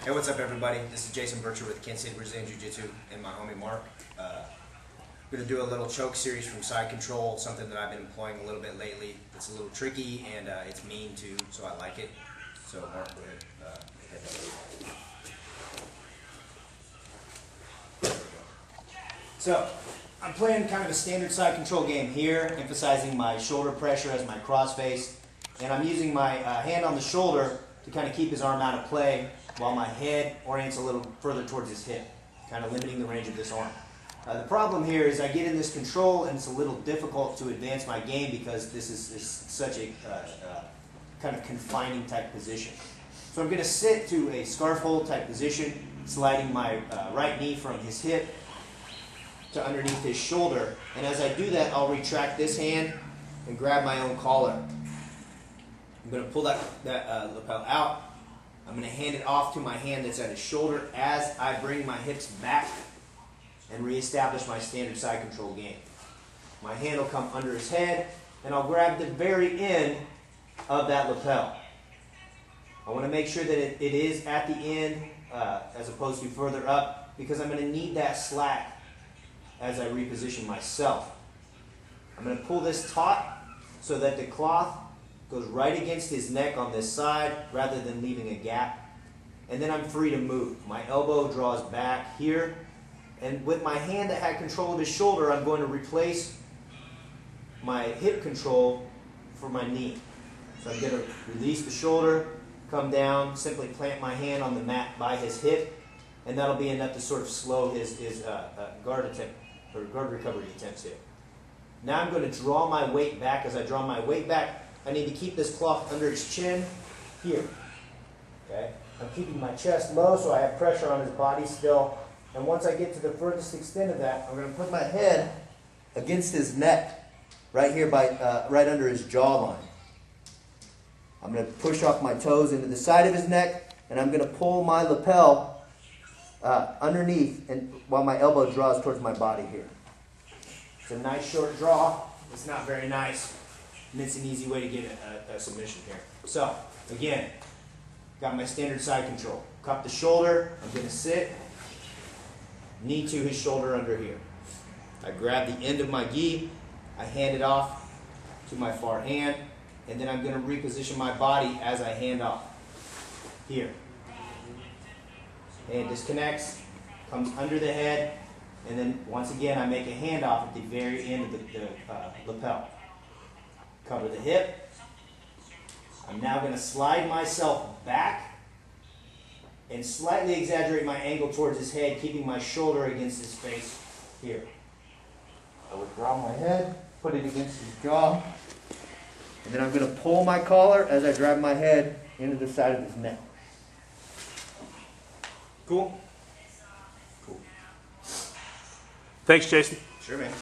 Hey, what's up, everybody? This is Jason Bircher with Kansas City Brazilian Jiu-Jitsu and my homie Marc. We're going to do a little choke series from side control, something that I've been employing a little bit lately. It's a little tricky and it's mean too, so I like it. So Marc, go ahead. Hit that. So I'm playing kind of a standard side control game here, emphasizing my shoulder pressure as my crossface, and I'm using my hand on the shoulder to kind of keep his arm out of play while my head orients a little further towards his hip, kind of limiting the range of this arm. The problem here is I get in this control and it's a little difficult to advance my game because this is such a kind of confining type position. So I'm going to sit to a scarf hold type position, sliding my right knee from his hip to underneath his shoulder, and as I do that I'll retract this hand and grab my own collar. I'm going to pull that lapel out. I'm going to hand it off to my hand that's at his shoulder as I bring my hips back and reestablish my standard side control game. My hand will come under his head and I'll grab the very end of that lapel. I want to make sure that it is at the end as opposed to further up, because I'm going to need that slack as I reposition myself. I'm going to pull this taut so that the cloth goes right against his neck on this side rather than leaving a gap. And then I'm free to move. My elbow draws back here. And with my hand that had control of his shoulder, I'm going to replace my hip control for my knee. So I'm going to release the shoulder, come down, simply plant my hand on the mat by his hip, and that'll be enough to sort of slow his guard attempt, or guard recovery attempts here. Now I'm going to draw my weight back. As I draw my weight back, I need to keep this cloth under his chin here. Okay? I'm keeping my chest low so I have pressure on his body still. And once I get to the furthest extent of that, I'm going to put my head against his neck, right here by right under his jawline. I'm going to push off my toes into the side of his neck, and I'm going to pull my lapel underneath, and while my elbow draws towards my body here. It's a nice short draw. It's not very nice. And it's an easy way to get a submission here. So, again, got my standard side control. Cup the shoulder, I'm going to sit, knee to his shoulder under here. I grab the end of my gi, I hand it off to my far hand, and then I'm going to reposition my body as I hand off. Here. Hand disconnects, comes under the head, and then once again I make a handoff at the very end of the lapel. Cover the hip. I'm now going to slide myself back and slightly exaggerate my angle towards his head, keeping my shoulder against his face here. I withdraw my head, put it against his jaw, and then I'm going to pull my collar as I drive my head into the side of his neck. Cool? Cool. Thanks, Jason. Sure, man.